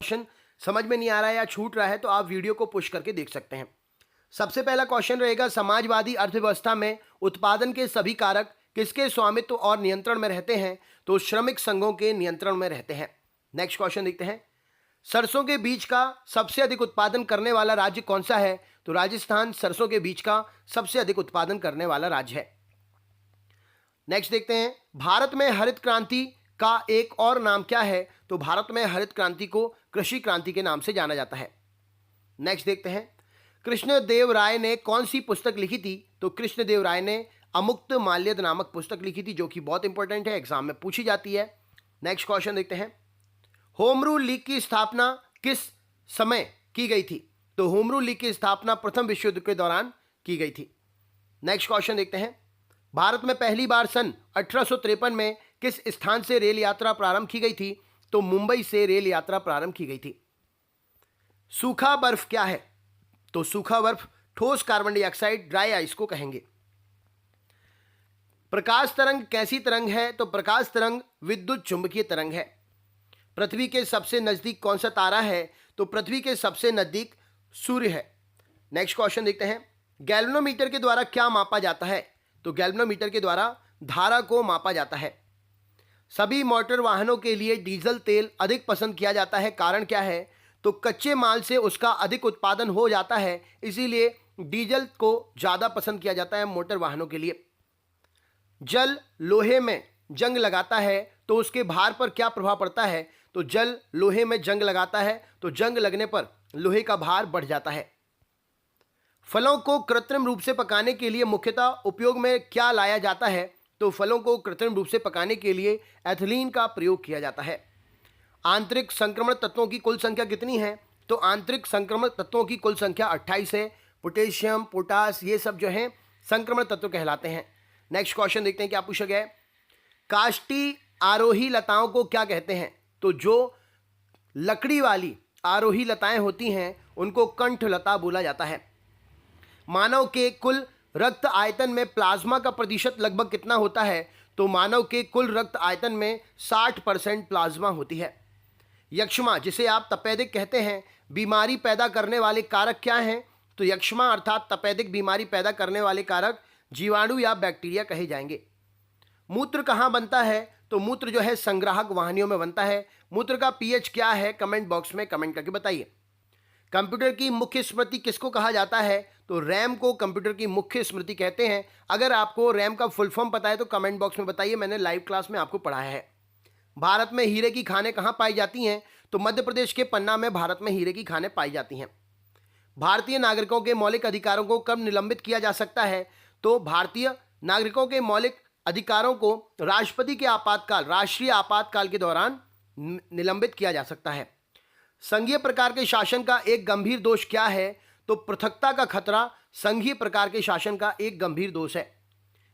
Question समझ में नहीं आ रहा है या छूट रहा है तो आप वीडियो को पुश करके देख सकते हैं। सबसे पहला क्वेश्चन रहेगा, समाजवादी अर्थव्यवस्था में उत्पादन के सभी कारक किसके स्वामित्व और नियंत्रण में रहते हैं? तो श्रमिक संघों के नियंत्रण में रहते हैं। नेक्स्ट क्वेश्चन देखते हैं, सरसों के बीज का सबसे अधिक उत्पादन करने वाला राज्य कौन सा है? तो राजस्थान सरसों के बीज का सबसे अधिक उत्पादन करने वाला राज्य है। नेक्स्ट देखते हैं, भारत में हरित क्रांति का एक और नाम क्या है? तो भारत में हरित क्रांति को कृषि क्रांति के नाम से जाना जाता है। नेक्स्ट देखते हैं, कृष्णदेव राय ने कौन सी पुस्तक लिखी थी? तो कृष्णदेव राय ने अमुक्त माल्यद नामक पुस्तक लिखी थी, जो कि बहुत इंपॉर्टेंट है, एग्जाम में पूछी जाती है। नेक्स्ट क्वेश्चन देखते हैं, होम रूल लीग की स्थापना किस समय की गई थी? तो होम रूल लीग की स्थापना प्रथम विश्व युद्ध के दौरान की गई थी। नेक्स्ट क्वेश्चन देखते हैं, भारत में पहली बार सन 1853 में किस स्थान से रेल यात्रा प्रारंभ की गई थी? तो मुंबई से रेल यात्रा प्रारंभ की गई थी। सूखा बर्फ क्या है? तो सूखा बर्फ ठोस कार्बन डाइऑक्साइड ड्राई आइस को कहेंगे। प्रकाश तरंग कैसी तरंग है? तो प्रकाश तरंग विद्युत चुंबकीय तरंग है। पृथ्वी के सबसे नजदीक कौन सा तारा है? तो पृथ्वी के सबसे नजदीक सूर्य है। नेक्स्ट क्वेश्चन देखते हैं, गैल्वेनोमीटर के द्वारा क्या मापा जाता है? तो गैल्वेनोमीटर के द्वारा धारा को मापा जाता है। सभी मोटर वाहनों के लिए डीजल तेल अधिक पसंद किया जाता है, कारण क्या है? तो कच्चे माल से उसका अधिक उत्पादन हो जाता है, इसीलिए डीजल को ज़्यादा पसंद किया जाता है मोटर वाहनों के लिए। जल लोहे में जंग लगाता है तो उसके भार पर क्या प्रभाव पड़ता है? तो जल लोहे में जंग लगाता है तो जंग लगने पर लोहे का भार बढ़ जाता है। फलों को कृत्रिम रूप से पकाने के लिए मुख्यतः उपयोग में क्या लाया जाता है? तो फलों को कृत्रिम रूप से पकाने के लिए एथिलीन का प्रयोग किया जाता है। आंतरिक संक्रमण तत्वों की कुल संख्या कितनी है? तो आंतरिक संक्रमण तत्वों की कुल संख्या 28 है। पोटेशियम, पोटास, ये सब जो हैं संक्रमण तत्व कहलाते हैं। नेक्स्ट क्वेश्चन देखते हैं क्या पूछा गया है, काष्ठी आरोही लताओं को क्या कहते हैं? तो जो लकड़ी वाली आरोही लताएं होती हैं उनको कंठ लता बोला जाता है। मानव के कुल रक्त आयतन में प्लाज्मा का प्रतिशत लगभग कितना होता है? तो मानव के कुल रक्त आयतन में 60% प्लाज्मा होती है। यक्ष्मा, जिसे आप तपेदिक कहते हैं, बीमारी पैदा करने वाले कारक क्या हैं? तो यक्ष्मा अर्थात तपेदिक बीमारी पैदा करने वाले कारक जीवाणु या बैक्टीरिया कहे जाएंगे। मूत्र कहाँ बनता है? तो मूत्र जो है संग्राहक वाहिनियों में बनता है। मूत्र का पीएच क्या है? कमेंट बॉक्स में कमेंट करके बताइए। कंप्यूटर की मुख्य स्मृति किसको कहा जाता है? तो रैम को कंप्यूटर की मुख्य स्मृति कहते हैं। अगर आपको रैम का फुल फॉर्म पता है तो कमेंट बॉक्स में बताइए, मैंने लाइव क्लास में आपको पढ़ाया है। भारत में हीरे की खानें कहाँ पाई जाती हैं? तो मध्य प्रदेश के पन्ना में भारत में हीरे की खानें पाई जाती हैं। भारतीय नागरिकों के मौलिक अधिकारों को कब निलंबित किया जा सकता है? तो भारतीय नागरिकों के मौलिक अधिकारों को राष्ट्रपति के आपातकाल, राष्ट्रीय आपातकाल के दौरान निलंबित किया जा सकता है। संघीय प्रकार के शासन का एक गंभीर दोष क्या है? तो पृथकता का खतरा संघीय प्रकार के शासन का एक गंभीर दोष है।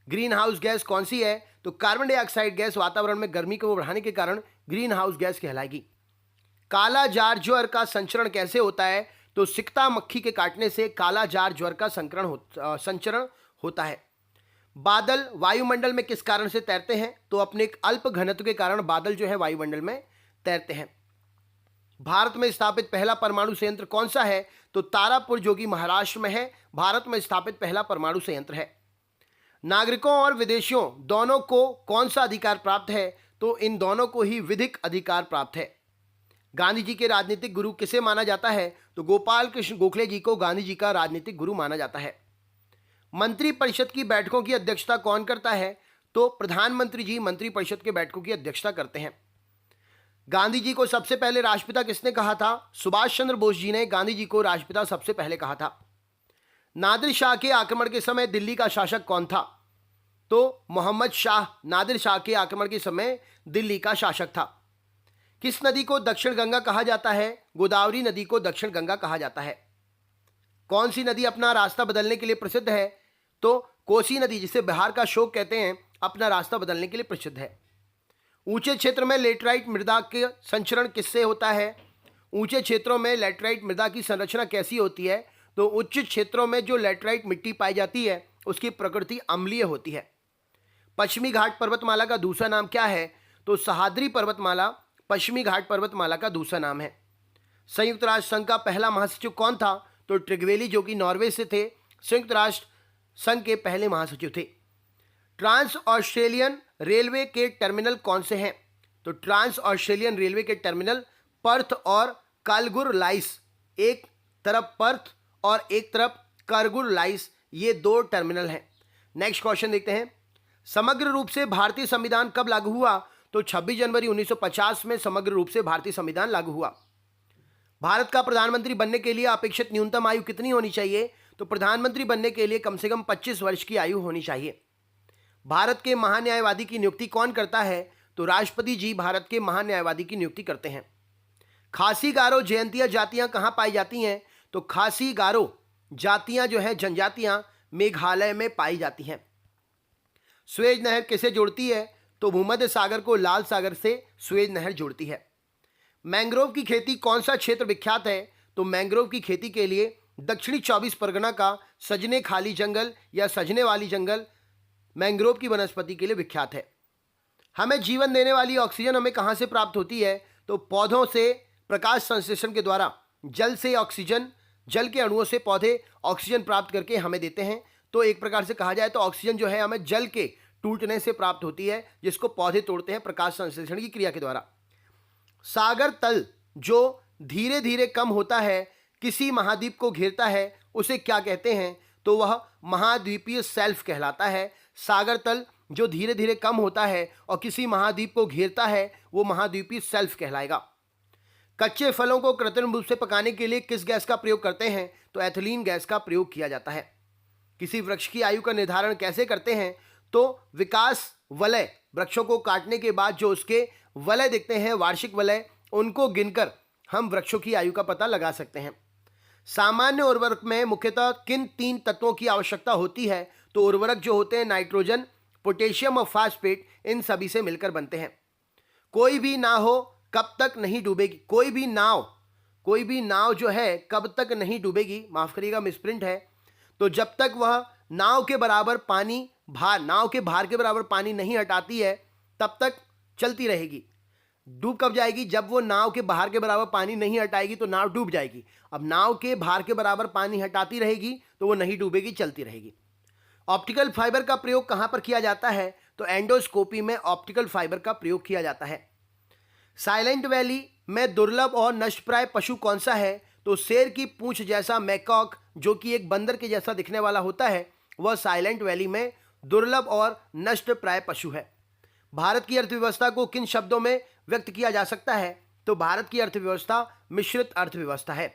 ग्रीन हाउस गैस कौन सी है? तो कार्बन डाइऑक्साइड गैस वातावरण में गर्मी को बढ़ाने के कारण ग्रीन हाउस गैस कहलाएगी। काला जार ज्वर का संचरण कैसे होता है? तो सिकता मक्खी के काटने से काला जार ज्वर का संचरण होता है। बादल वायुमंडल में किस कारण से तैरते हैं? तो अपने एक अल्प घनत्व के कारण बादल जो है वायुमंडल में तैरते हैं। भारत में स्थापित पहला परमाणु संयंत्र कौन सा है? तो तारापुर, जो कि महाराष्ट्र में है, भारत में स्थापित पहला परमाणु संयंत्र है। नागरिकों और विदेशियों दोनों को कौन सा अधिकार प्राप्त है? तो इन दोनों को ही विधिक अधिकार प्राप्त है। गांधी जी के राजनीतिक गुरु किसे माना जाता है? तो गोपाल कृष्ण गोखले जी को गांधी जी का राजनीतिक गुरु माना जाता है। मंत्रिपरिषद की बैठकों की अध्यक्षता कौन करता है? तो प्रधानमंत्री जी मंत्रिपरिषद के बैठकों की अध्यक्षता करते हैं। गांधी जी को सबसे पहले राष्ट्रपिता किसने कहा था? सुभाष चंद्र बोस जी ने गांधी जी को राष्ट्रपिता सबसे पहले कहा था। नादिर शाह के आक्रमण के समय दिल्ली का शासक कौन था? तो मोहम्मद शाह नादिर शाह के आक्रमण के समय दिल्ली का शासक था। किस नदी को दक्षिण गंगा कहा जाता है? गोदावरी नदी को दक्षिण गंगा कहा जाता है। कौन सी नदी अपना रास्ता बदलने के लिए प्रसिद्ध है? तो कोसी नदी, जिसे बिहार का शोक कहते हैं, अपना रास्ता बदलने के लिए प्रसिद्ध है। ऊंचे क्षेत्र में लेटराइट मृदा के संचरण किससे होता है? ऊंचे क्षेत्रों में लेटराइट मृदा की संरचना कैसी होती है? तो उच्च क्षेत्रों में जो लेटराइट मिट्टी पाई जाती है उसकी प्रकृति अम्लीय होती है। पश्चिमी घाट पर्वतमाला का दूसरा नाम क्या है? तो सह्याद्री पर्वतमाला पश्चिमी घाट पर्वतमाला का दूसरा नाम है। संयुक्त राष्ट्र संघ का पहला महासचिव कौन था? तो ट्रिगवेली, जो कि नॉर्वे से थे, संयुक्त राष्ट्र संघ के पहले महासचिव थे। ट्रांस ऑस्ट्रेलियन रेलवे के टर्मिनल कौन से हैं? तो ट्रांस ऑस्ट्रेलियन रेलवे के टर्मिनल पर्थ और कालगुरलाइस, एक तरफ पर्थ और एक तरफ कालगुरलाइस, ये दो टर्मिनल हैं। नेक्स्ट क्वेश्चन देखते हैं। समग्र रूप से भारतीय संविधान कब लागू हुआ? तो 26 जनवरी 1950 में समग्र रूप से भारतीय संविधान लागू हुआ। भारत का प्रधानमंत्री बनने के लिए अपेक्षित न्यूनतम आयु कितनी होनी चाहिए? तो प्रधानमंत्री बनने के लिए कम से कम 25 वर्ष की आयु होनी चाहिए। भारत के महान्यायवादी की नियुक्ति कौन करता है? तो राष्ट्रपति जी भारत के महान्यायवादी की नियुक्ति करते हैं। खासी, गारो, जयंतिया जातियां कहाँ पाई जाती हैं? तो खासी, गारो जातियां जो है, जनजातियां मेघालय में पाई जाती हैं। स्वेज नहर किसे जोड़ती है? तो भूमध्य सागर को लाल सागर से स्वेज नहर जोड़ती है। मैंग्रोव की खेती कौन सा क्षेत्र विख्यात है? तो मैंग्रोव की खेती के लिए दक्षिणी 24 परगना का सजने खाली जंगल या सजने वाली जंगल मैंग्रोव की वनस्पति के लिए विख्यात है। हमें जीवन देने वाली ऑक्सीजन हमें कहाँ से प्राप्त होती है? तो पौधों से प्रकाश संश्लेषण के द्वारा। जल से ऑक्सीजन, जल के अणुओं से पौधे ऑक्सीजन प्राप्त करके हमें देते हैं। तो एक प्रकार से कहा जाए तो ऑक्सीजन जो है हमें जल के टूटने से प्राप्त होती है, जिसको पौधे तोड़ते हैं प्रकाश संश्लेषण की क्रिया के द्वारा। सागर तल जो धीरे धीरे कम होता है, किसी महाद्वीप को घेरता है, उसे क्या कहते हैं? तो वह महाद्वीपीय शेल्फ कहलाता है। सागर तल जो धीरे धीरे कम होता है और किसी महाद्वीप को घेरता है, वो महाद्वीपीय शेल्फ कहलाएगा। कच्चे फलों को कृत्रिम रूप से पकाने के लिए किस गैस का प्रयोग करते हैं? तो एथिलीन गैस का प्रयोग किया जाता है। किसी वृक्ष की आयु का निर्धारण कैसे करते हैं? तो विकास वलय, वृक्षों को काटने के बाद जो उसके वलय दिखते हैं, वार्षिक वलय, उनको गिनकर हम वृक्षों की आयु का पता लगा सकते हैं। सामान्य उर्वरक में मुख्यतः किन 3 तत्वों की आवश्यकता होती है? तो उर्वरक जो होते हैं नाइट्रोजन, पोटेशियम और फास्फेट, इन सभी से मिलकर बनते हैं। कोई भी ना हो कब तक नहीं डूबेगी? कोई भी नाव जो है कब तक नहीं डूबेगी, माफ करिएगा मिसप्रिंट है। तो जब तक वह नाव के बराबर पानी नाव के भार के बराबर पानी नहीं हटाती है, तब तक चलती रहेगी। डूब कब जाएगी? जब वो नाव के भार के बराबर पानी नहीं हटाएगी तो नाव डूब जाएगी। अब नाव के भार के बराबर पानी हटाती रहेगी तो वो नहीं डूबेगी, चलती रहेगी। ऑप्टिकल फाइबर का प्रयोग कहाँ पर किया जाता है? तो एंडोस्कोपी में ऑप्टिकल फाइबर का प्रयोग किया जाता है। साइलेंट वैली में दुर्लभ और नष्टप्राय पशु कौन सा है? तो शेर की पूंछ जैसा मैकॉक, जो कि एक बंदर के जैसा दिखने वाला होता है, वह साइलेंट वैली में दुर्लभ और नष्टप्राय पशु है। भारत की अर्थव्यवस्था को किन शब्दों में व्यक्त किया जा सकता है? तो भारत की अर्थव्यवस्था मिश्रित अर्थव्यवस्था है।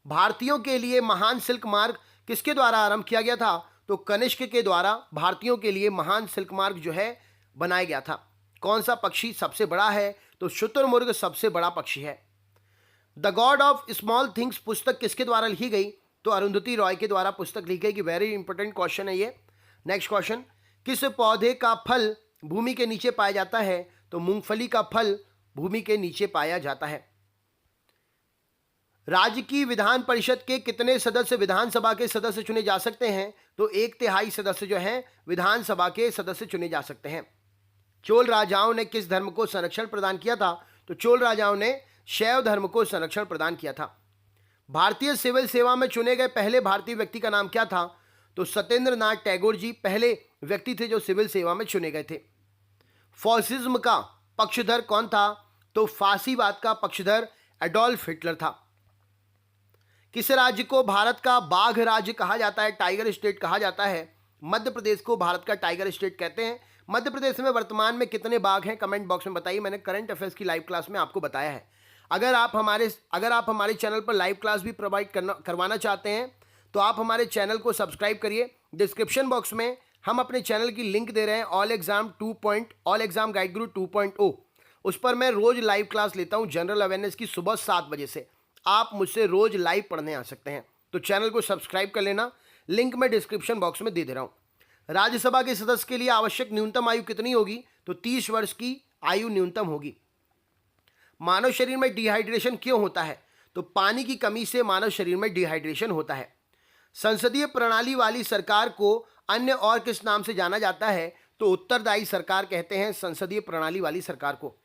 भारतीयों के लिए महान सिल्क मार्ग किसके द्वारा आरंभ किया गया था? तो कनिष्क के द्वारा भारतीयों के लिए महान सिल्क मार्ग जो है बनाया गया था। कौन सा पक्षी सबसे बड़ा है? तो शुतुरमुर्ग सबसे बड़ा पक्षी है। The God of small things पुस्तक किसके द्वारा लिखी गई? तो अरुंधति रॉय के द्वारा पुस्तक लिखी गई। वेरी इंपॉर्टेंट क्वेश्चन है ये। नेक्स्ट क्वेश्चन, किस पौधे का फल भूमि के नीचे पाया जाता है? तो मूंगफली का फल भूमि के नीचे पाया जाता है। राज्य की विधान परिषद के कितने सदस्य विधानसभा के सदस्य चुने जा सकते हैं? तो 1/3 सदस्य जो हैं विधानसभा के सदस्य चुने जा सकते हैं। चोल राजाओं ने किस धर्म को संरक्षण प्रदान किया था? तो चोल राजाओं ने शैव धर्म को संरक्षण प्रदान किया था। भारतीय सिविल सेवा में चुने गए पहले भारतीय व्यक्ति का नाम क्या था? तो सत्येंद्र नाथ टैगोर जी पहले व्यक्ति थे जो सिविल सेवा में चुने गए थे। फॉसिज्म का पक्षधर कौन था? तो फांसीवाद का पक्षधर एडोल्फ हिटलर था। किस राज्य को भारत का बाघ राज्य कहा जाता है, टाइगर स्टेट कहा जाता है? मध्य प्रदेश को भारत का टाइगर स्टेट कहते हैं। मध्य प्रदेश में वर्तमान में कितने बाघ हैं, कमेंट बॉक्स में बताइए। मैंने करंट अफेयर्स की लाइव क्लास में आपको बताया है। अगर आप हमारे चैनल पर लाइव क्लास भी प्रोवाइड करवाना चाहते हैं तो आप हमारे चैनल को सब्सक्राइब करिए। डिस्क्रिप्शन बॉक्स में हम अपने चैनल की लिंक दे रहे हैं, ऑल एग्जाम गाइड गुरु 2.0। उस पर मैं रोज लाइव क्लास लेता हूं जनरल अवेयरनेस की, सुबह 7 बजे से। आप मुझसे रोज लाइव पढ़ने आ सकते हैं, तो चैनल को सब्सक्राइब कर लेना। लिंक मैं डिस्क्रिप्शन बॉक्स में दे रहा हूं। राज्यसभा के सदस्य के लिए आवश्यक न्यूनतम आयु कितनी होगी? तो 30 वर्ष की आयु न्यूनतम होगी। मानव शरीर में डिहाइड्रेशन क्यों होता है? तो पानी की कमी से मानव शरीर में डिहाइड्रेशन होता है। संसदीय प्रणाली वाली सरकार को अन्य और किस नाम से जाना जाता है? तो उत्तरदायी सरकार कहते हैं संसदीय प्रणाली वाली सरकार को।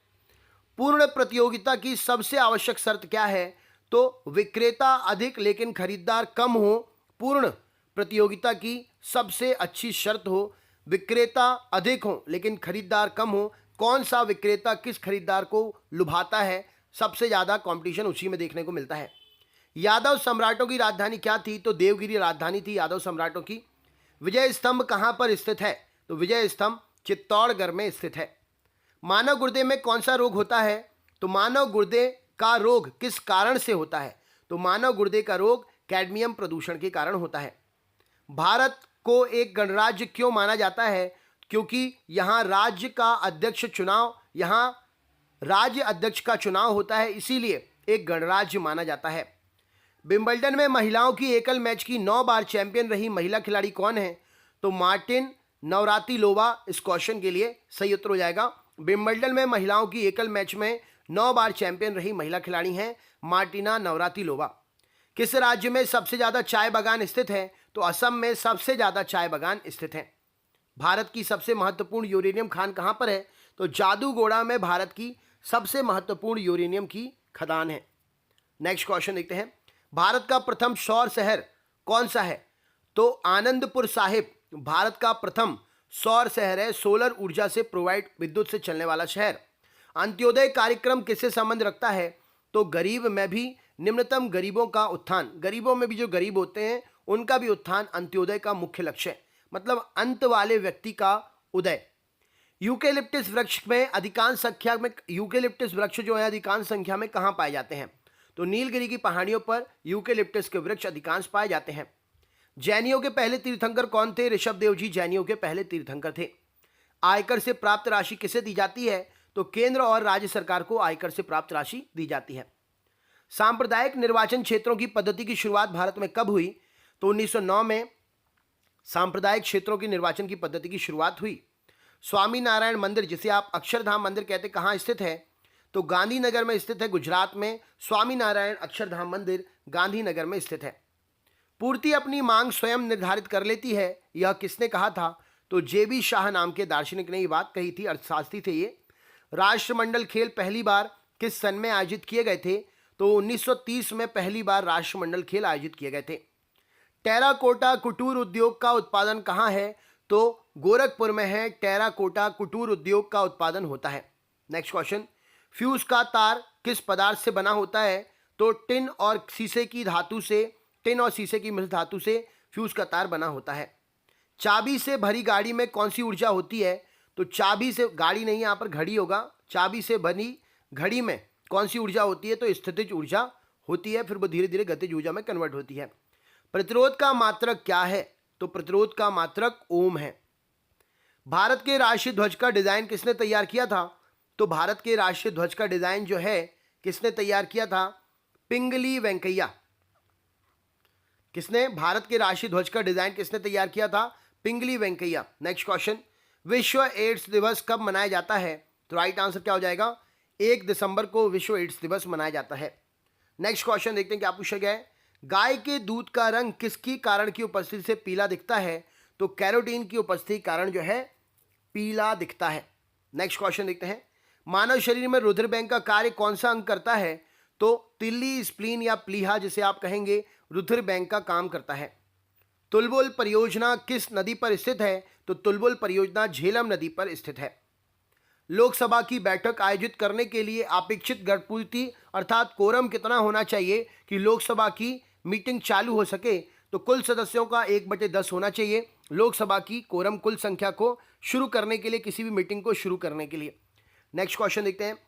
पूर्ण प्रतियोगिता की सबसे आवश्यक शर्त क्या है? तो विक्रेता अधिक लेकिन खरीदार कम हो, पूर्ण प्रतियोगिता की सबसे अच्छी शर्त हो। विक्रेता अधिक हो लेकिन खरीदार कम हो। कौन सा विक्रेता किस खरीदार को लुभाता है, सबसे ज़्यादा कंपटीशन उसी में देखने को मिलता है। यादव सम्राटों की राजधानी क्या थी? तो देवगिरी राजधानी थी यादव सम्राटों की। विजय स्तंभ कहाँ पर स्थित है? तो विजय स्तंभ चित्तौड़गढ़ में स्थित है। मानव गुर्दे में कौन सा रोग होता है? तो मानव गुर्दे का रोग किस कारण से होता है? तो मानव गुर्दे का रोग कैडमियम प्रदूषण के कारण होता है। भारत को एक गणराज्य क्यों माना जाता है? क्योंकि यहाँ राज्य अध्यक्ष का चुनाव होता है, इसीलिए एक गणराज्य माना जाता है। विंबलडन में महिलाओं की एकल मैच की 9 बार चैंपियन रही महिला खिलाड़ी कौन है? तो मार्टिन नवरातिलोवा इस क्वेश्चन के लिए सही उत्तर हो जाएगा। विंबलडन में महिलाओं की एकल मैच में 9 बार चैंपियन रही महिला खिलाड़ी हैं मार्टिना नवरातिलोवा। किस राज्य में सबसे ज़्यादा चाय बागान स्थित है? तो असम में सबसे ज़्यादा चाय बागान स्थित हैं। भारत की सबसे महत्वपूर्ण यूरेनियम खान कहाँ पर है? तो जादूगोड़ा में भारत की सबसे महत्वपूर्ण यूरेनियम की खदान है। नेक्स्ट क्वेश्चन देखते हैं। भारत का प्रथम सौर शहर कौन सा है? तो आनंदपुर साहिब भारत का प्रथम सौर शहर है, सोलर ऊर्जा से प्रोवाइड विद्युत से चलने वाला शहर। अंत्योदय कार्यक्रम किससे संबंध रखता है? तो गरीब में भी निम्नतम गरीबों का उत्थान, गरीबों में भी जो गरीब होते हैं उनका भी उत्थान अंत्योदय का मुख्य लक्ष्य है, मतलब अंत वाले व्यक्ति का उदय। यूकेलिप्टस वृक्ष में अधिकांश संख्या में यूकेलिप्टस वृक्ष जो है अधिकांश संख्या में कहाँ पाए जाते हैं? तो नीलगिरी की पहाड़ियों पर यूकेलिप्टस के वृक्ष अधिकांश पाए जाते हैं। जैनियों के पहले तीर्थंकर कौन थे? ऋषभदेव जी जैनियों के पहले तीर्थंकर थे। आयकर से प्राप्त राशि किसे दी जाती है? तो केंद्र और राज्य सरकार को आयकर से प्राप्त राशि दी जाती है। सांप्रदायिक निर्वाचन क्षेत्रों की पद्धति की शुरुआत भारत में कब हुई? तो 1909 में सांप्रदायिक क्षेत्रों की निर्वाचन की पद्धति की शुरुआत हुई। स्वामीनारायण मंदिर, जिसे आप अक्षरधाम मंदिर कहते, कहाँ स्थित है? तो गांधीनगर में स्थित है, गुजरात में। स्वामीनारायण अक्षरधाम मंदिर गांधीनगर में स्थित है। पूर्ति अपनी मांग स्वयं निर्धारित कर लेती है, यह किसने कहा था? तो जेबी शाह नाम के दार्शनिक ने यह बात कही थी, अर्थशास्त्री थे ये। राष्ट्रमंडल खेल पहली बार किस सन में आयोजित किए गए थे? तो 1930 में पहली बार राष्ट्रमंडल खेल आयोजित किए गए थे। टेराकोटा कुटीर उद्योग का उत्पादन कहाँ है? तो गोरखपुर में है। टेराकोटा कुटीर उद्योग का उत्पादन होता है। Next question. फ्यूज का तार किस पदार्थ से बना होता है? तो टिन और शीशे की मिश्र धातु से फ्यूज का तार बना होता है। चाबी से भरी गाड़ी में कौन सी ऊर्जा होती है? तो चाबी से, गाड़ी नहीं यहाँ पर घड़ी होगा, चाबी से बनी घड़ी में कौन सी ऊर्जा होती है? तो स्थितिज ऊर्जा होती है, फिर वो धीरे धीरे गतिज ऊर्जा में कन्वर्ट होती है। प्रतिरोध का मात्रक क्या है? तो प्रतिरोध का मात्रक ओम है। भारत के राष्ट्रीय ध्वज का डिजाइन किसने तैयार किया था? तो भारत के राष्ट्रीय ध्वज का डिजाइन जो है किसने तैयार किया था? पिंगली वेंकैया। किसने भारत के राष्ट्रीय ध्वज का डिजाइन किसने तैयार किया था? पिंगली वेंकैया। Next question. विश्व एड्स दिवस कब मनाया जाता है? तो राइट आंसर क्या हो जाएगा? 1 दिसंबर को विश्व एड्स दिवस मनाया जाता है। नेक्स्ट क्वेश्चन देखते हैं क्या पूछा गया है। गाय के दूध का रंग किसकी कारण की उपस्थिति से पीला दिखता है? तो कैरोटीन की उपस्थिति कारण जो है पीला दिखता है। नेक्स्ट क्वेश्चन देखते हैं। मानव शरीर में रुधिर बैंक का कार्य कौन सा अंग करता है? तो तिल्ली, स्प्लीन या प्लीहा जिसे आप कहेंगे, रुधिर बैंक का काम करता है। तुलबुल परियोजना किस नदी पर स्थित है? तो तुलबुल परियोजना झेलम नदी पर स्थित है। लोकसभा की बैठक आयोजित करने के लिए अपेक्षित गर्भपूर्ति अर्थात कोरम कितना होना चाहिए कि लोकसभा की मीटिंग चालू हो सके? तो कुल सदस्यों का 1/10 होना चाहिए लोकसभा की कोरम, कुल संख्या को शुरू करने के लिए, किसी भी मीटिंग को शुरू करने के लिए। नेक्स्ट क्वेश्चन देखते हैं।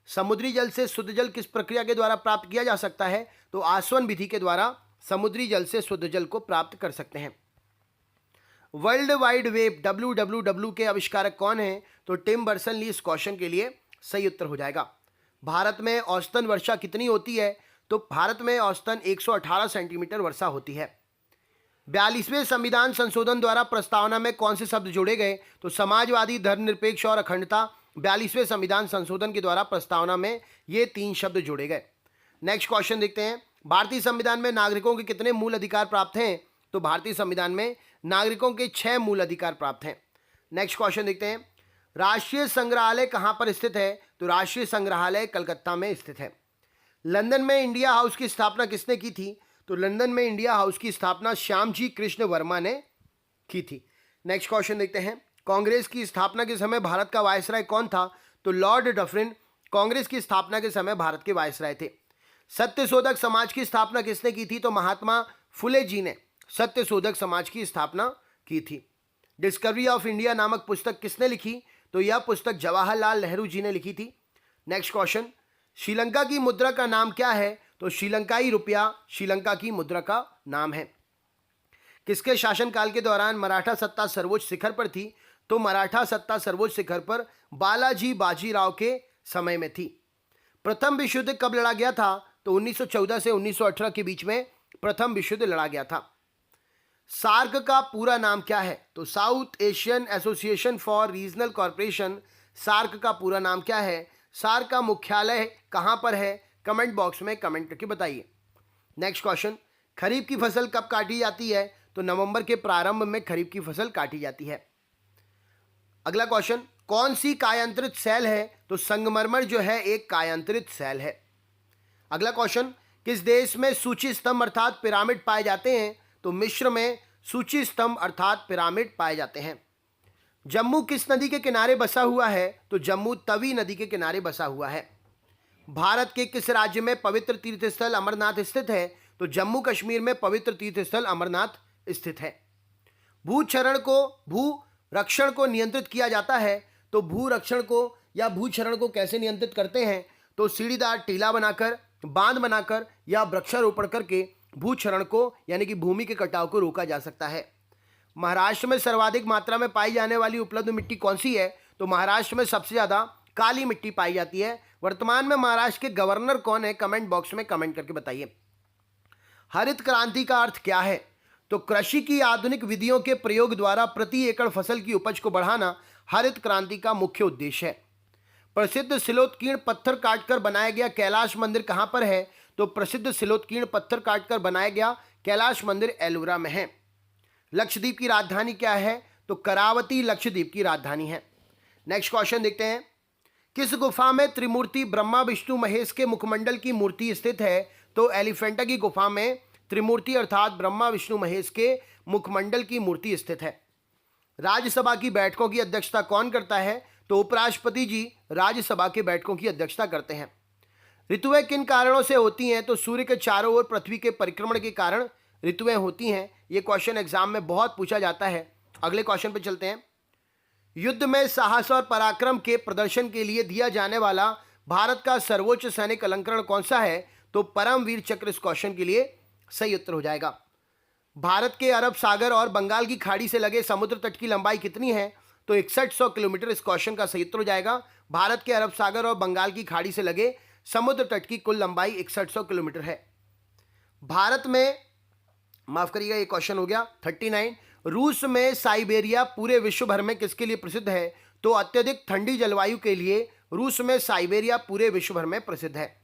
समुद्री जल से शुद्ध जल किस प्रक्रिया के द्वारा प्राप्त किया जा सकता है? तो आसवन विधि के द्वारा समुद्री जल से शुद्ध जल को प्राप्त कर सकते हैं। वर्ल्ड वाइड वेब WWW के आविष्कारक कौन हैं? तो टिम बर्सन ली इस क्वेश्चन के लिए सही उत्तर हो जाएगा। भारत में औसतन वर्षा कितनी होती है? तो भारत में औसतन 118 सेंटीमीटर वर्षा होती है। 42वें संविधान संशोधन द्वारा प्रस्तावना में कौन से शब्द जोड़े गए? तो समाजवादी, धर्मनिरपेक्ष और अखंडता। 42वें संविधान संशोधन के द्वारा प्रस्तावना में ये 3 शब्द जोड़े गए। नेक्स्ट क्वेश्चन देखते हैं। भारतीय संविधान में नागरिकों के कितने मूल अधिकार प्राप्त हैं? तो भारतीय संविधान में नागरिकों के 6 मूल अधिकार प्राप्त हैं। नेक्स्ट क्वेश्चन देखते हैं। राष्ट्रीय संग्रहालय कहां पर स्थित है? तो राष्ट्रीय संग्रहालय कलकत्ता में स्थित है। लंदन में इंडिया हाउस की स्थापना किसने की थी? तो लंदन में इंडिया हाउस की स्थापना श्यामजी कृष्ण वर्मा ने की थी। नेक्स्ट क्वेश्चन देखते हैं। कांग्रेस की स्थापना के समय भारत का वायसराय कौन था? तो लॉर्ड डफरिन कांग्रेस की स्थापना के समय भारत के वायसराय थे। सत्यशोधक समाज की स्थापना किसने की थी? तो महात्मा फुले जी ने सत्यशोधक समाज की स्थापना की थी। डिस्कवरी ऑफ इंडिया नामक पुस्तक किसने लिखी? तो यह पुस्तक जवाहरलाल नेहरू जी ने लिखी थी। नेक्स्ट क्वेश्चन, श्रीलंका की मुद्रा का नाम क्या है? तो श्रीलंकाई रुपया श्रीलंका की मुद्रा का नाम है। किसके शासनकाल के दौरान मराठा सत्ता सर्वोच्च शिखर पर थी? तो मराठा सत्ता सर्वोच्च शिखर पर बालाजी बाजीराव के समय में थी। प्रथम विश्व युद्ध कब लड़ा गया था? तो 1914 से 1918 के बीच में प्रथम विश्व युद्ध लड़ा गया था। सार्क का पूरा नाम क्या है? तो South Asian Association for Regional Corporation. SAARC का पूरा नाम क्या है? सार्क का मुख्यालय कहां पर है? कमेंट बॉक्स में कमेंट करके बताइए। नेक्स्ट क्वेश्चन, खरीफ की फसल कब काटी जाती है? तो नवंबर के प्रारंभ में खरीफ की फसल काटी जाती है। अगला क्वेश्चन, कौन सी कायांतरित सेल है? तो संगमरमर जो है एक कायांतरित सेल है। अगला क्वेश्चन, किस देश में सूची स्तंभ अर्थात पिरामिड पाए जाते हैं? तो मिस्र में सूची स्तंभ अर्थात पिरामिड पाए जाते हैं। जम्मू किस नदी के किनारे बसा हुआ है? तो जम्मू तवी नदी के किनारे बसा हुआ है। भारत के किस राज्य में पवित्र तीर्थस्थल अमरनाथ स्थित है? तो जम्मू कश्मीर में पवित्र तीर्थस्थल अमरनाथ स्थित है। भू रक्षण को नियंत्रित किया जाता है। तो भू रक्षण को या भूक्षरण को कैसे नियंत्रित करते हैं? तो सीढ़ीदार टीला बनाकर, बांध बनाकर या वृक्षारोपण करके भूक्षरण को यानी कि भूमि के कटाव को रोका जा सकता है। महाराष्ट्र में सर्वाधिक मात्रा में पाई जाने वाली उपलब्ध मिट्टी कौन सी है? तो महाराष्ट्र में सबसे ज्यादा काली मिट्टी पाई जाती है। वर्तमान में महाराष्ट्र के गवर्नर कौन है? कमेंट बॉक्स में कमेंट करके बताइए। हरित क्रांति का अर्थ क्या है? तो कृषि की आधुनिक विधियों के प्रयोग द्वारा प्रति एकड़ फसल की उपज को बढ़ाना हरित क्रांति का मुख्य उद्देश्य है। प्रसिद्ध सिलोत्कीर्ण पत्थर काटकर बनाया गया कैलाश मंदिर कहां पर है? तो प्रसिद्ध सिलोत्कीर्ण पत्थर काटकर बनाया गया कैलाश मंदिर एलोरा में है। लक्षद्वीप की राजधानी क्या है? तो करावती लक्षद्वीप की राजधानी है। नेक्स्ट क्वेश्चन देखते हैं। किस गुफा में त्रिमूर्ति ब्रह्मा विष्णु महेश के मुखमंडल की मूर्ति स्थित है? तो एलिफेंटा की गुफा में त्रिमूर्ति अर्थात ब्रह्मा विष्णु महेश के मुखमंडल की मूर्ति स्थित है। राज्यसभा की बैठकों की अध्यक्षता कौन करता है? तो उपराष्ट्रपति जी राज्यसभा के बैठकों की अध्यक्षता करते हैं। ऋतुएं किन कारणों से होती हैं? तो सूर्य के चारों ओर पृथ्वी के परिक्रमण के कारण ऋतुएं होती हैं। ये क्वेश्चन एग्जाम में बहुत पूछा जाता है। अगले क्वेश्चन पे चलते हैं। युद्ध में साहस और पराक्रम के प्रदर्शन के लिए दिया जाने वाला भारत का सर्वोच्च सैनिक अलंकरण कौन सा है? तो परमवीर चक्र इस क्वेश्चन के लिए सही उत्तर हो जाएगा। भारत के अरब सागर और बंगाल की खाड़ी से लगे समुद्र तट की लंबाई कितनी है? तो 6100 किलोमीटर इस क्वेश्चन का सही उत्तर हो जाएगा। भारत के अरब सागर और बंगाल की खाड़ी से लगे समुद्र तट की कुल लंबाई 6100 किलोमीटर है। भारत में, माफ करिएगा ये क्वेश्चन हो गया 39। रूस में साइबेरिया पूरे विश्व भर में किसके लिए प्रसिद्ध है? तो अत्यधिक ठंडी जलवायु के लिए रूस में साइबेरिया पूरे विश्व भर में प्रसिद्ध है।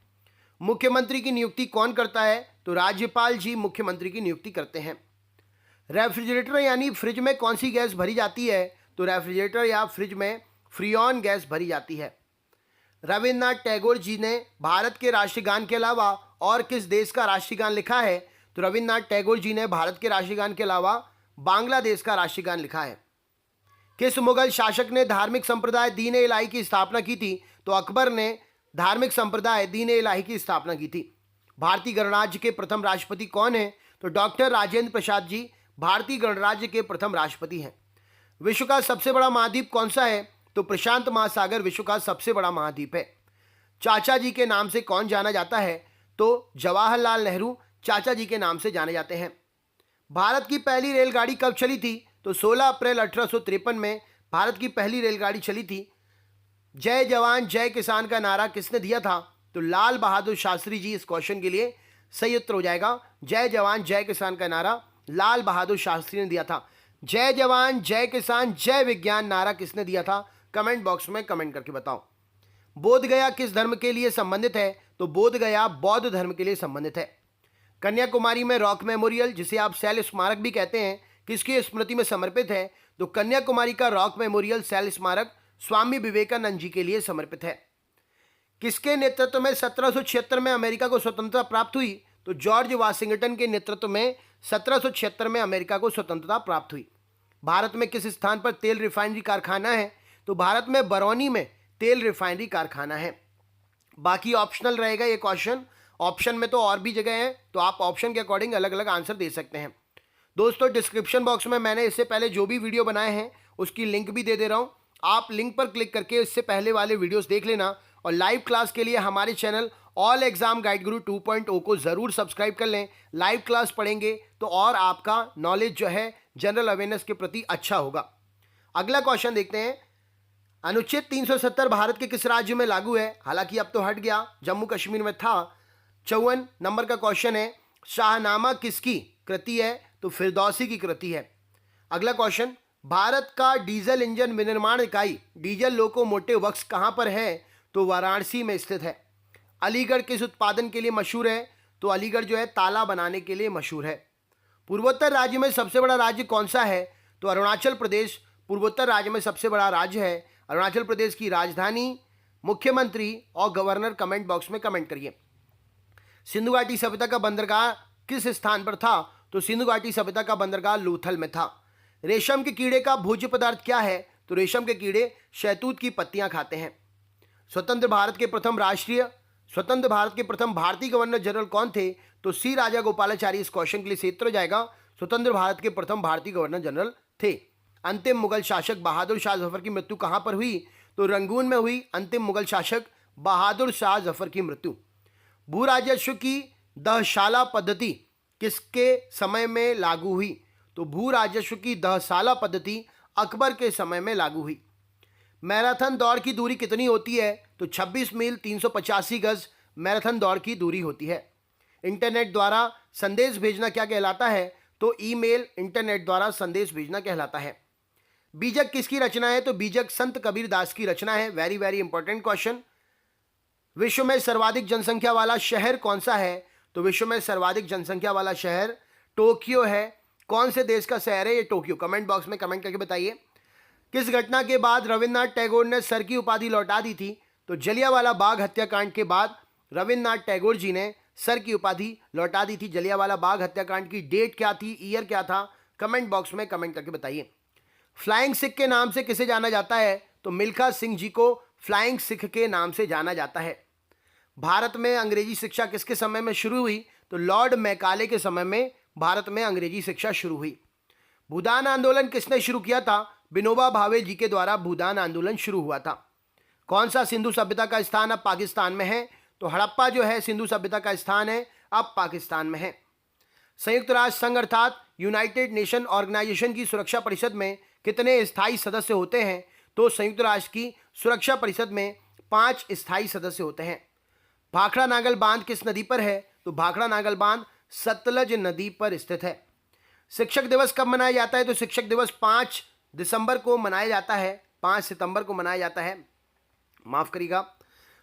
मुख्यमंत्री की नियुक्ति कौन करता है? तो राज्यपाल जी मुख्यमंत्री की नियुक्ति करते हैं। रेफ्रिजरेटर यानी फ्रिज में कौन सी गैस भरी जाती है? तो रेफ्रिजरेटर या फ्रिज में फ्रियॉन गैस भरी जाती है। रविन्द्रनाथ टैगोर जी ने भारत के राष्ट्रीय गान के अलावा और किस देश का राष्ट्रीय गान लिखा है? तो रविन्द्रनाथ टैगोर जी ने भारत के राष्ट्रीय गान के अलावा बांग्लादेश का राष्ट्रीय गान लिखा है। किस मुगल शासक ने धार्मिक संप्रदाय दीन ए इलाही की स्थापना की थी? तो अकबर ने धार्मिक संप्रदाय दीन ए इलाही की स्थापना की थी। भारतीय गणराज्य के प्रथम राष्ट्रपति कौन है? तो डॉक्टर राजेंद्र प्रसाद जी भारतीय गणराज्य के प्रथम राष्ट्रपति हैं। विश्व का सबसे बड़ा महाद्वीप कौन सा है? तो प्रशांत महासागर विश्व का सबसे बड़ा महाद्वीप है। चाचा जी के नाम से कौन जाना जाता है? तो जवाहरलाल नेहरू चाचा जी के नाम से जाने जाते हैं। भारत की पहली रेलगाड़ी कब चली थी? तो 16 अप्रैल 1853 में भारत की पहली रेलगाड़ी चली थी। जय जवान जय किसान का नारा किसने दिया था? तो लाल बहादुर शास्त्री जी इस क्वेश्चन के लिए सही उत्तर हो जाएगा। जय जवान जय किसान का नारा लाल बहादुर शास्त्री ने दिया था। जय जवान जय किसान जय विज्ञान नारा किसने दिया था? कमेंट बॉक्स में कमेंट करके बताओ। बोध गया किस धर्म के लिए संबंधित है? तो बोध गया बौद्ध धर्म के लिए संबंधित है। कन्याकुमारी में रॉक मेमोरियल, जिसे आप शैल स्मारक भी कहते हैं, किसकी स्मृति में समर्पित है? तो कन्याकुमारी का रॉक मेमोरियल शैल स्मारक स्वामी विवेकानंद जी के लिए समर्पित है। किसके नेतृत्व में 1776 में अमेरिका को स्वतंत्रता प्राप्त हुई? तो जॉर्ज वाशिंगटन के नेतृत्व में 1776 में अमेरिका को स्वतंत्रता प्राप्त हुई। भारत में किस स्थान पर तेल रिफाइनरी कारखाना है? तो भारत में बरौनी में तेल रिफाइनरी कारखाना है। बाकी ऑप्शनल रहेगा ये क्वेश्चन, ऑप्शन में तो और भी जगह है, तो आप ऑप्शन के अकॉर्डिंग अलग अलग आंसर दे सकते हैं। दोस्तों डिस्क्रिप्शन बॉक्स में मैंने इससे पहले जो भी वीडियो बनाए हैं उसकी लिंक भी दे दे रहा हूँ, आप लिंक पर क्लिक करके इससे पहले वाले वीडियोस देख लेना। और लाइव क्लास के लिए हमारे चैनल ऑल एग्जाम गाइड गुरु 2.0 को ज़रूर सब्सक्राइब कर लें। लाइव क्लास पढ़ेंगे तो और आपका नॉलेज जो है जनरल अवेयरनेस के प्रति अच्छा होगा। अगला क्वेश्चन देखते हैं। अनुच्छेद 370 भारत के किस राज्य में लागू है? हालांकि अब तो हट गया, जम्मू कश्मीर में था। 54 नंबर का क्वेश्चन है, शाहनामा किसकी कृति है? तो फिरदौसी की कृति है। अगला क्वेश्चन, भारत का डीजल इंजन विनिर्माण इकाई डीजल लोकोमोटिव वर्क्स कहाँ पर है? तो वाराणसी में स्थित है। अलीगढ़ किस उत्पादन के लिए मशहूर है? तो अलीगढ़ जो है ताला बनाने के लिए मशहूर है। पूर्वोत्तर राज्य में सबसे बड़ा राज्य कौन सा है? तो अरुणाचल प्रदेश पूर्वोत्तर राज्य में सबसे बड़ा राज्य है। अरुणाचल प्रदेश की राजधानी, मुख्यमंत्री और गवर्नर कमेंट बॉक्स में कमेंट करिए। सिंधु घाटी सभ्यता का बंदरगाह किस स्थान पर था? तो सिंधु घाटी सभ्यता का बंदरगाह लोथल में था। रेशम के कीड़े का भोज्य पदार्थ क्या है? तो रेशम के कीड़े शहतूत की पत्तियां खाते हैं। स्वतंत्र भारत के प्रथम भारतीय गवर्नर जनरल कौन थे? तो सी राजा गोपालाचारी। इस क्वेश्चन के लिए क्षेत्र हो जाएगा। स्वतंत्र भारत के प्रथम भारतीय गवर्नर जनरल थे। अंतिम मुगल शासक बहादुर शाह जफर की मृत्यु कहां पर हुई? तो रंगून में हुई अंतिम मुगल शासक बहादुर शाह जफर की मृत्यु। भू राजस्व की दहशाला पद्धति किसके समय में लागू हुई? तो भू राजस्व की दहशाला पद्धति अकबर के समय में लागू हुई। मैराथन दौड़ की दूरी कितनी होती है? तो 26 मील 385 गज मैराथन दौड़ की दूरी होती है। इंटरनेट द्वारा संदेश भेजना क्या कहलाता है? तो ईमेल इंटरनेट द्वारा संदेश भेजना कहलाता है। बीजक किसकी रचना है? तो बीजक संत कबीर दास की रचना है। Very very important question. विश्व में सर्वाधिक जनसंख्या वाला शहर कौन सा है? तो विश्व में सर्वाधिक जनसंख्या वाला शहर टोक्यो है। कौन से देश का शहर है ये टोक्यो? कमेंट बॉक्स में कमेंट करके बताइए। किस घटना के बाद रविन्द्रनाथ टैगोर ने सर की उपाधि लौटा दी थी? तो जलियांवाला बाग हत्याकांड के बाद रविन्द्रनाथ टैगोर जी ने सर की उपाधि लौटा दी थी। जलियांवाला बाग हत्याकांड की डेट क्या थी, ईयर क्या था? कमेंट बॉक्स में कमेंट करके बताइए। फ्लाइंग सिख के नाम से किसे जाना जाता है? तो मिल्खा सिंह जी को फ्लाइंग सिख के नाम से जाना जाता है। भारत में अंग्रेजी शिक्षा किसके समय में शुरू हुई? तो लॉर्ड मैकाले के समय में भारत में अंग्रेजी शिक्षा शुरू हुई। भूदान आंदोलन किसने शुरू किया था? विनोबा भावे जी के द्वारा भूदान आंदोलन शुरू हुआ था। कौन सा सिंधु सभ्यता का स्थान अब पाकिस्तान में है? तो हड़प्पा जो है सिंधु सभ्यता का स्थान है, अब पाकिस्तान में है। संयुक्त राष्ट्र संघ अर्थात यूनाइटेड नेशन ऑर्गेनाइजेशन की सुरक्षा परिषद में कितने स्थायी सदस्य होते हैं? तो संयुक्त राष्ट्र की सुरक्षा परिषद में 5 स्थायी सदस्य होते हैं। भाखड़ा नागल बांध किस नदी पर है? तो भाखड़ा नागल बांध सतलज नदी पर स्थित है। शिक्षक दिवस कब मनाया जाता है? तो शिक्षक दिवस 5 दिसंबर को मनाया जाता है, 5 सितंबर को मनाया जाता है, माफ करिएगा।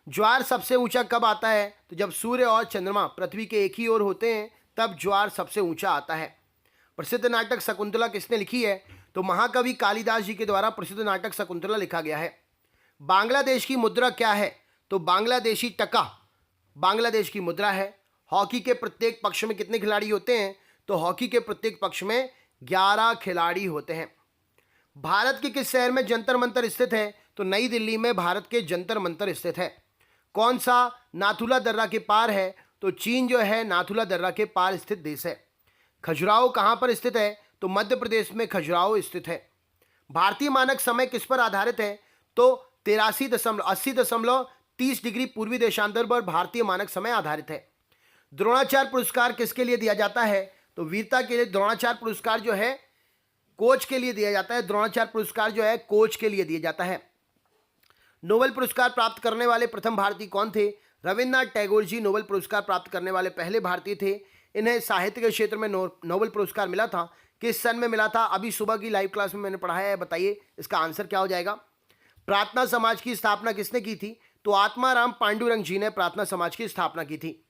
ज्वार सबसे ऊंचा कब आता है? तो जब सूर्य और चंद्रमा पृथ्वी के एक ही ओर होते हैं तब ज्वार सबसे ऊंचा आता है। प्रसिद्ध नाटक शकुंतला किसने लिखी है? तो महाकवि कालिदास जी के द्वारा प्रसिद्ध नाटक शकुंतला लिखा गया है। बांग्लादेश की मुद्रा क्या है? तो बांग्लादेशी टका बांग्लादेश की मुद्रा है। हॉकी के प्रत्येक पक्ष में कितने खिलाड़ी होते हैं? तो हॉकी के प्रत्येक पक्ष में 11 खिलाड़ी होते हैं। भारत के किस शहर में जंतर मंतर स्थित है? तो नई दिल्ली में भारत के जंतर मंतर स्थित है। कौन सा नाथुला दर्रा के पार है? तो चीन जो है नाथुला दर्रा के पार स्थित देश है। खजुराहो कहाँ पर स्थित है? तो मध्य प्रदेश में खजुराहो स्थित है। भारतीय मानक समय किस पर आधारित है? तो 80.30 डिग्री पूर्वी देशांतर पर भारतीय मानक समय आधारित है। द्रोणाचार्य पुरस्कार किसके लिए दिया जाता है? तो वीरता के लिए द्रोणाचार्य पुरस्कार जो है कोच के लिए दिया जाता है। द्रोणाचार्य पुरस्कार जो है कोच के लिए दिया जाता है। नोबेल पुरस्कार प्राप्त करने वाले प्रथम भारतीय कौन थे? रविन्द्रनाथ टैगोर जी नोबेल पुरस्कार प्राप्त करने वाले पहले भारतीय थे। इन्हें साहित्य के क्षेत्र में नोबेल पुरस्कार मिला था। किस सन में मिला था? अभी सुबह की लाइव क्लास में मैंने पढ़ाया है, बताइए इसका आंसर क्या हो जाएगा। प्रार्थना समाज की स्थापना किसने की थी? तो आत्माराम पांडुरंग जी ने प्रार्थना समाज की स्थापना की थी।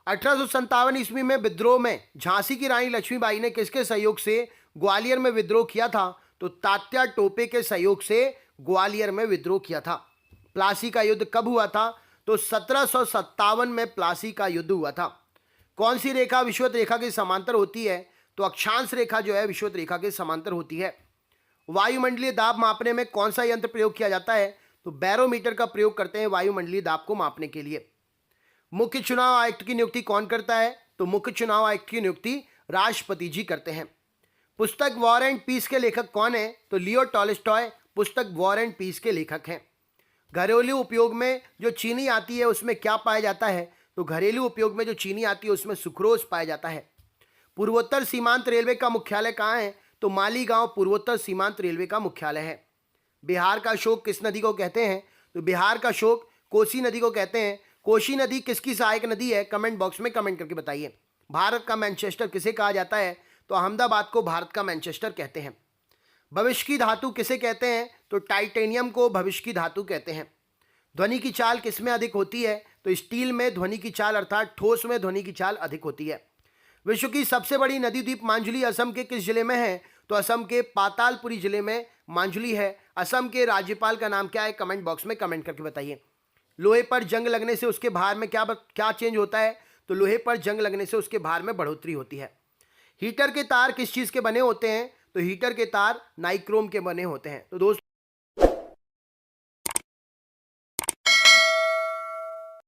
1857 ईस्वी में विद्रोह में झांसी की रानी लक्ष्मीबाई ने किसके सहयोग से ग्वालियर में विद्रोह किया था? तो तात्या टोपे के सहयोग से ग्वालियर में विद्रोह किया था। प्लासी का युद्ध कब हुआ था? तो 1757 में प्लासी का युद्ध हुआ था। कौन सी रेखा विषुवत रेखा के समांतर होती है? तो अक्षांश रेखा जो है विषुवत रेखा के समांतर होती है। वायुमंडलीय दाब मापने में कौन सा यंत्र प्रयोग किया जाता है? तो बैरोमीटर का प्रयोग करते हैं वायुमंडलीय दाब को मापने के लिए। मुख्य चुनाव आयुक्त की नियुक्ति कौन करता है? तो मुख्य चुनाव आयुक्त की नियुक्ति राष्ट्रपति जी करते हैं। पुस्तक वॉर एंड पीस के लेखक कौन है? तो लियो टॉल्स्टॉय पुस्तक वॉर एंड पीस के लेखक हैं। घरेलू उपयोग में जो चीनी आती है उसमें क्या पाया जाता है? तो घरेलू उपयोग में जो चीनी आती है उसमें सुक्रोज पाया जाता है। पूर्वोत्तर सीमांत रेलवे का मुख्यालय कहाँ है? तो मालीगांव पूर्वोत्तर सीमांत रेलवे का मुख्यालय है। बिहार का शोक किस नदी को कहते हैं? तो बिहार का शोक कोसी नदी को कहते हैं। कोसी नदी किसकी सहायक नदी है? कमेंट बॉक्स में कमेंट करके बताइए। भारत का मैनचेस्टर किसे कहा जाता है? तो अहमदाबाद को भारत का मैनचेस्टर कहते हैं। भविष्य की धातु किसे कहते हैं? तो टाइटेनियम को भविष्य की धातु कहते हैं। ध्वनि की चाल किसमें अधिक होती है? तो स्टील में ध्वनि की चाल अर्थात ठोस में ध्वनि की चाल अधिक होती है। विश्व की सबसे बड़ी नदी द्वीप मांजुली असम के किस जिले में है? तो असम के पातालपुरी जिले में मांजुली है। असम के राज्यपाल का नाम क्या है? कमेंट बॉक्स में कमेंट करके बताइए। लोहे पर जंग लगने से उसके भार में क्या चेंज होता है? तो लोहे पर जंग लगने से उसके भार में बढ़ोतरी होती है। हीटर के तार किस चीज़ के बने होते हैं? तो हीटर के तार नाइक्रोम के बने होते हैं। तो दोस्तों